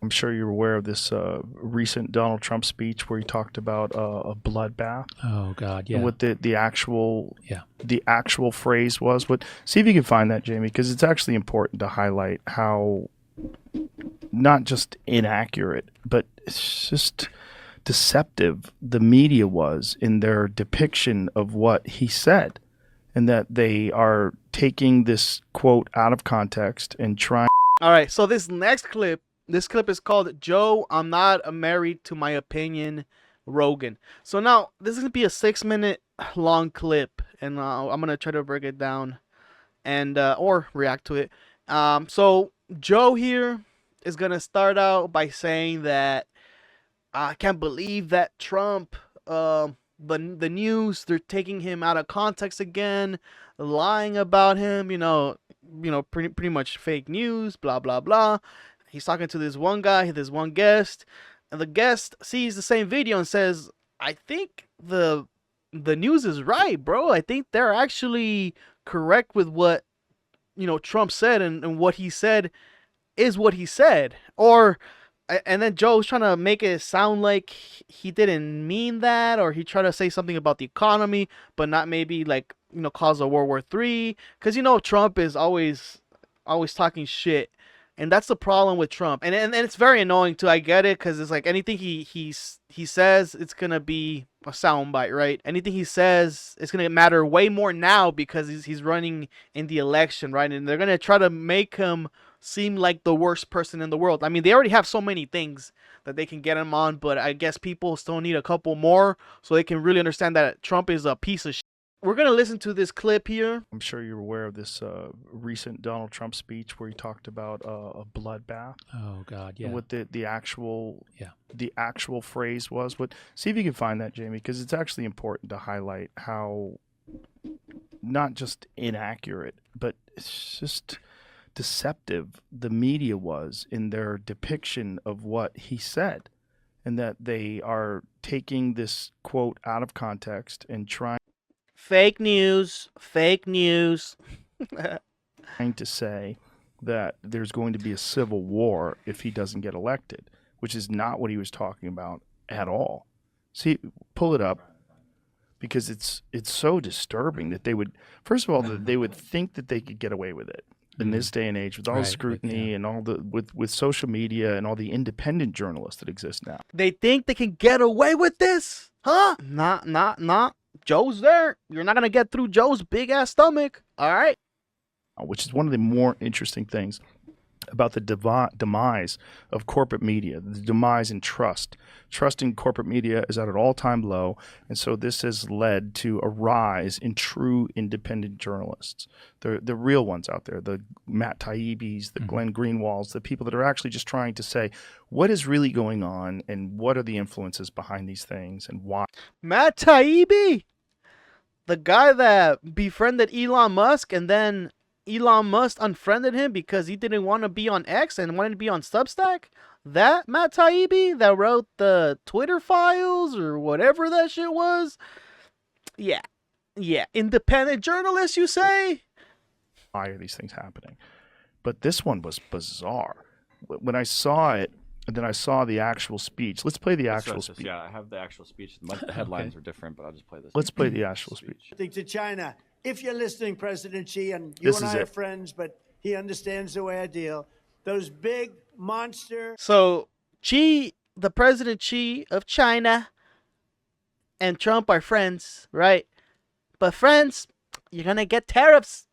I'm sure you're aware of this recent Donald Trump speech where he talked about a bloodbath. Oh God, yeah. And what the actual phrase was. But see if you can find that, Jamie, because it's actually important to highlight how not just inaccurate, but it's just deceptive the media was in their depiction of what he said, and that they are taking this quote out of context and trying. All right, so this clip is called "Joe, I'm Not Married to My Opinion, Rogan." So now this is gonna be a 6-minute long clip, and I'm gonna try to break it down and or react to it. So Joe here is gonna start out by saying that I can't believe that Trump, the news, they're taking him out of context again, lying about him. Pretty much fake news. Blah blah blah. He's talking to this one guy, this one guest, and the guest sees the same video and says, "I think the news is right, bro. I think they're actually correct with what Trump said, and what he said is what he said." And then Joe's trying to make it sound like he didn't mean that, or he tried to say something about the economy, but not maybe like cause a World War III, because Trump is always talking shit, and that's the problem with Trump, and it's very annoying too. I get it, because it's like anything he says, it's gonna be a soundbite, right? Anything he says, it's gonna matter way more now because he's running in the election, right? And they're gonna try to make him seem like the worst person in the world. I mean, they already have so many things that they can get him on, but I guess people still need a couple more so they can really understand that Trump is a piece of shit. We're gonna listen to this clip here. I'm sure you're aware of this recent Donald Trump speech where he talked about a bloodbath. Oh God, yeah. And what the actual phrase was. But see if you can find that, Jamie, because it's actually important to highlight how not just inaccurate, but it's just deceptive the media was in their depiction of what he said, and that they are taking this quote out of context and trying Fake news. to say that there's going to be a civil war if he doesn't get elected, which is not what he was talking about at all. See, pull it up, because it's so disturbing that they would, first of all, that they would think that they could get away with it in this day and age with all the scrutiny and all the with social media and all the independent journalists that exist now. They think they can get away with this, huh? Not. Joe's there. You're not gonna get through Joe's big ass stomach. All right. Which is one of the more interesting things about the demise of corporate media, the demise in trust. Trust in corporate media is at an all-time low, and so this has led to a rise in true independent journalists, the real ones out there, the Matt Taibbi's, the Glenn Greenwalds, the people that are actually just trying to say what is really going on and what are the influences behind these things and why. Matt Taibbi, the guy that befriended Elon Musk, and then Elon Musk unfriended him because he didn't want to be on X and wanted to be on Substack? That Matt Taibbi that wrote the Twitter files or whatever that shit was? Yeah. Independent journalist, you say? Why are these things happening? But this one was bizarre. When I saw it, and then I saw the actual speech. Let's play the actual speech. Yeah, I have the actual speech. The headlines are different, but I'll just play this. Let's play the actual speech. To China, if you're listening, President Xi, and you and I are friends, but he understands the way I deal. Those big monster. So Xi, the President Xi of China, and Trump are friends, right? But friends, you're gonna get tariffs.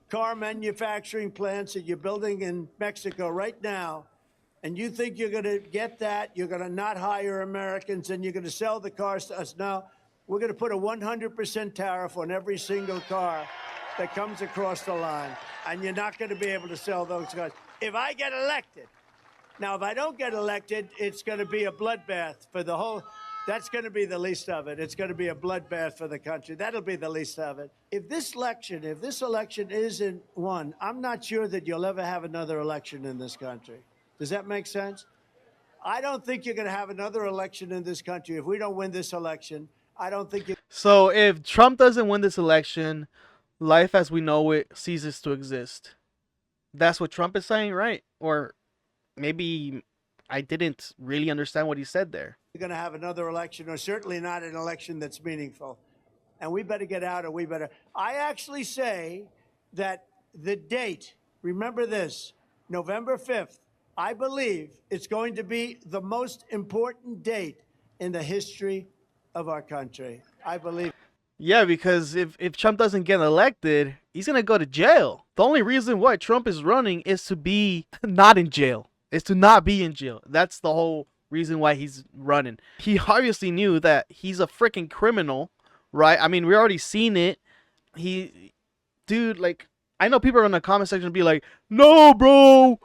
Car manufacturing plants that you're building in Mexico right now, and you think you're going to get that, you're going to not hire Americans, and you're going to sell the cars to us. Now, we're going to put a 100% tariff on every single car that comes across the line, and you're not going to be able to sell those cars. If I get elected, now, if I don't get elected, it's going to be a bloodbath for the whole. That's going to be the least of it. It's going to be a bloodbath for the country. That'll be the least of it. If this election isn't won, I'm not sure that you'll ever have another election in this country. Does that make sense? I don't think you're going to have another election in this country. If we don't win this election, I don't think you. So if Trump doesn't win this election, life as we know it ceases to exist. That's what Trump is saying, right? Or maybe I didn't really understand what he said there. We're going to have another election, or certainly not an election that's meaningful. And we better get out, or we better. I actually say that the date, remember this, November 5th, I believe it's going to be the most important date in the history of our country. I believe. Yeah, because if Trump doesn't get elected, he's going to go to jail. The only reason why Trump is running is to be not in jail. Is to not be in jail. That's the whole reason why he's running. He obviously knew that he's a freaking criminal, right? I mean, we already seen it. Dude, like, I know people are in the comment section be like, "No, bro,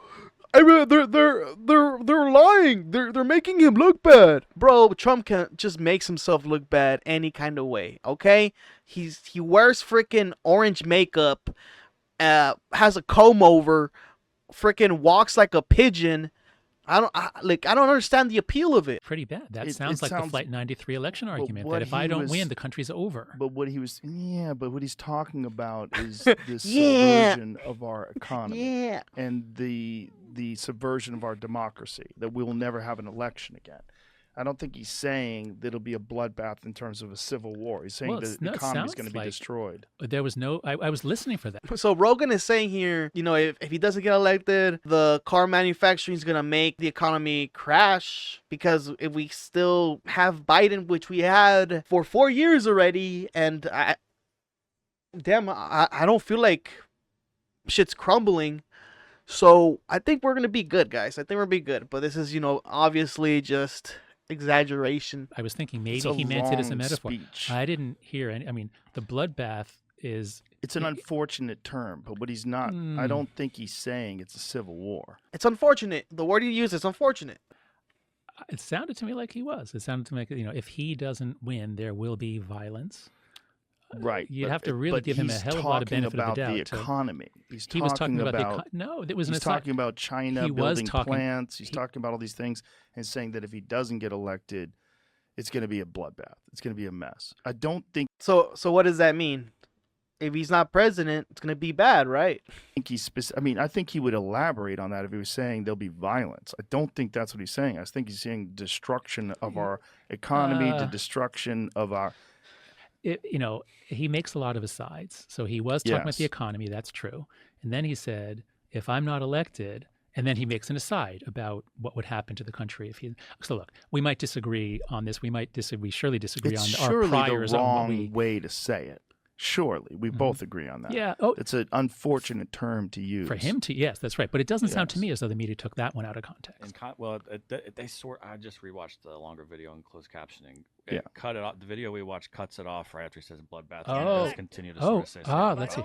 I mean, they're lying. They're making him look bad, bro." Trump can just makes himself look bad any kind of way. Okay, he wears freaking orange makeup, has a comb over, freaking walks like a pigeon. I don't understand the appeal of it. Pretty bad. That sounds like the Flight 93 election argument, that if I don't win, the country's over. But what he's talking about is this subversion of our economy and the subversion of our democracy, that we will never have an election again. I don't think he's saying that it'll be a bloodbath in terms of a civil war. He's saying that the economy is going to be destroyed. There was no. I was listening for that. So Rogan is saying here, if he doesn't get elected, the car manufacturing is going to make the economy crash, because if we still have Biden, which we had for 4 years already, and I don't feel like shit's crumbling. So I think we're going to be good, guys. I think we're going to be good. But this is, obviously just exaggeration. I was thinking maybe he meant it as a metaphor. Speech. I didn't hear any. I mean, the bloodbath is. It's an unfortunate term, but what he's not. I don't think he's saying it's a civil war. It's unfortunate. The word he used is unfortunate. It sounded to me like he was. It sounded to me like, if he doesn't win, there will be violence. Right. You'd have to really give him a hell of a lot of benefit of the doubt. He's talking about the economy. He was talking about no, it was an He's talking about China building plants. He's talking about all these things and saying that if he doesn't get elected, it's going to be a bloodbath. It's going to be a mess. I don't think. So what does that mean? If he's not president, it's going to be bad, right? I think he would elaborate on that if he was saying there'll be violence. I don't think that's what he's saying. I think he's saying destruction of our economy, the destruction of our. He makes a lot of asides. So he was talking about the economy. That's true. And then he said, if I'm not elected, and then he makes an aside about what would happen to the country if he. So look, we might disagree on this. We surely disagree on our priors. It's surely the wrong way to say it. Surely. We both agree on that. Yeah. It's an unfortunate term to use. For him to, yes, that's right. But it doesn't sound to me as though the media took that one out of context. I just rewatched the longer video in closed captioning. It cut it off. The video we watched cuts it off right after he says bloodbath. And it does continue to sort of say let's see.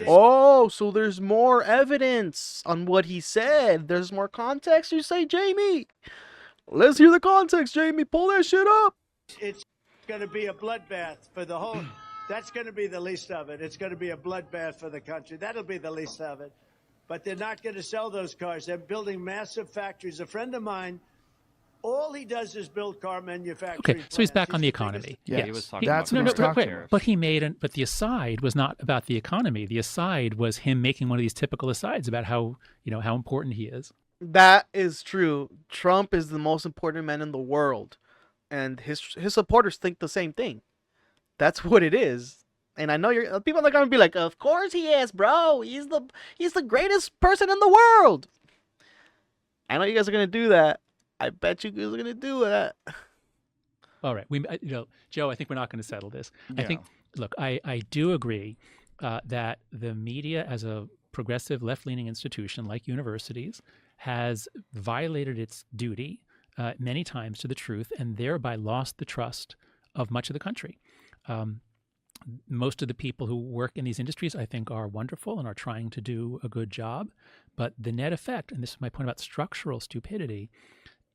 Oh, so there's more evidence on what he said. There's more context, you say, Jamie? Let's hear the context, Jamie. Pull that shit up. It's going to be a bloodbath for the whole. That's going to be the least of it. It's going to be a bloodbath for the country. That'll be the least of it. But they're not going to sell those cars. They're building massive factories. A friend of mine, all he does is build car manufacturing. Okay, so he's back on the economy. Yeah, he was talking about But but the aside was not about the economy. The aside was him making one of these typical asides about how important he is. That is true. Trump is the most important man in the world, and his supporters think the same thing. That's what it is. And I know people are gonna be like, "Of course he is, bro. He's the greatest person in the world." I know you guys are gonna do that. I bet you guys are gonna do that. All right, Joe, I think we're not going to settle this. Yeah. I think, look, I do agree that the media, as a progressive left-leaning institution like universities, has violated its duty many times to the truth and thereby lost the trust of much of the country. Most of the people who work in these industries, I think, are wonderful and are trying to do a good job. But the net effect, and this is my point about structural stupidity,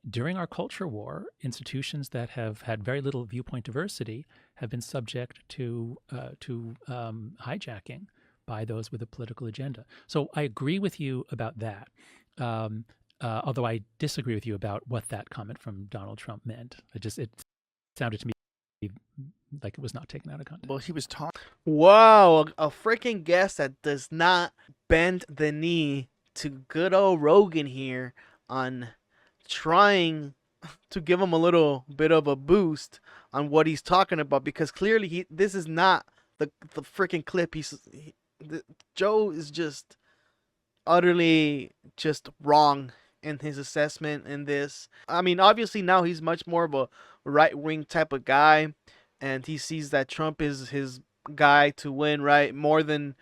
during our culture war, institutions that have had very little viewpoint diversity have been subject to hijacking by those with a political agenda. So I agree with you about that, although I disagree with you about what that comment from Donald Trump meant. It sounded to me like it was not taken out of context. Well, he was talking. Wow, a freaking guest that does not bend the knee to good old Rogan here on trying to give him a little bit of a boost on what he's talking about, because clearly this is not the freaking clip. Joe is just utterly just wrong in his assessment in this. I mean, obviously now he's much more of a right-wing type of guy, and he sees that Trump is his guy to win, right? More than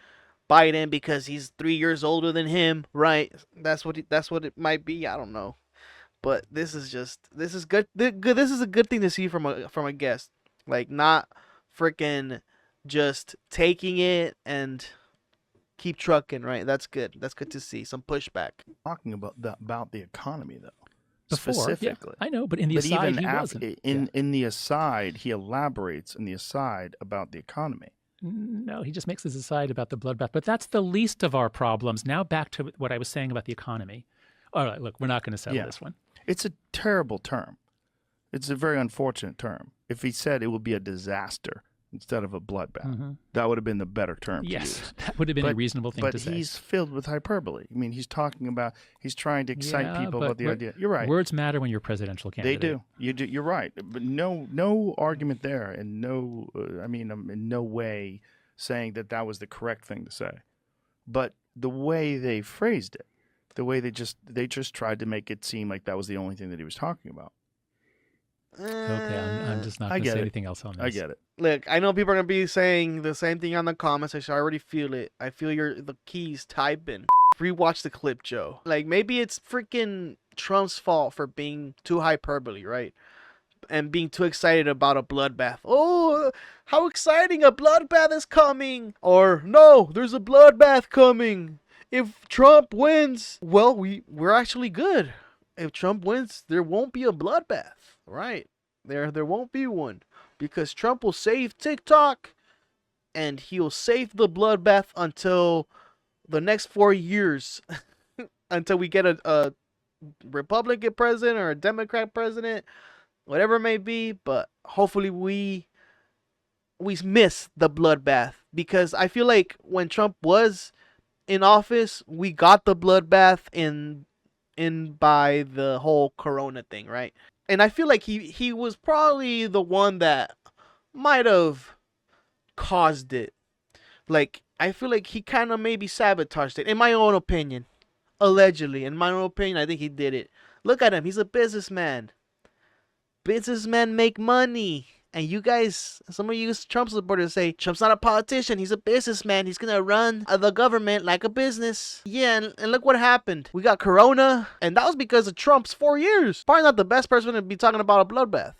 Biden, because he's 3 years older than him, right? That's what it might be. I don't know, but this is good. This is a good thing to see from a guest, like not freaking just taking it and keep trucking, right? That's good. That's good to see some pushback. Talking about the economy though. Before, Specifically, yeah, I know, but in the aside, even he wasn't. in the aside, he elaborates in the aside about the economy. No, he just makes his aside about the bloodbath. But that's the least of our problems. Now back to what I was saying about the economy. All right, look, we're not going to settle this one. It's a terrible term. It's a very unfortunate term. If he said it would be a disaster instead of a bloodbath, that would have been the better term to use. That would have been a reasonable thing to say. But he's filled with hyperbole. I mean, he's trying to excite people about the idea. You're right. Words matter when you're a presidential candidate. They do. You do. You're right. But no argument there, and no, I'm in no way saying that was the correct thing to say. But the way they phrased it, the way they just tried to make it seem like that was the only thing that he was talking about. Okay, I'm just not going to say anything else on this. I get it. Look, I know people are going to be saying the same thing on the comments. I already feel it. I feel the keys typing. Rewatch the clip, Joe. Like, maybe it's freaking Trump's fault for being too hyperbole, right? And being too excited about a bloodbath. Oh, how exciting, a bloodbath is coming. Or, no, there's a bloodbath coming. If Trump wins, well, we're actually good. If Trump wins, there won't be a bloodbath. Right. There won't be one, because Trump will save TikTok and he'll save the bloodbath until the next 4 years, until we get a Republican president or a Democrat president, whatever it may be. But hopefully we miss the bloodbath, because I feel like when Trump was in office, we got the bloodbath in by the whole Corona thing, right? And I feel like he was probably the one that might have caused it. Like, I feel like he kind of maybe sabotaged it, in my own opinion. Allegedly, in my own opinion, I think he did it. Look at him. He's a businessman. Businessmen make money. And you guys, some of you Trump supporters say, Trump's not a politician. He's a businessman. He's going to run the government like a business. Yeah, and look what happened. We got Corona, and that was because of Trump's 4 years. Probably not the best person to be talking about a bloodbath.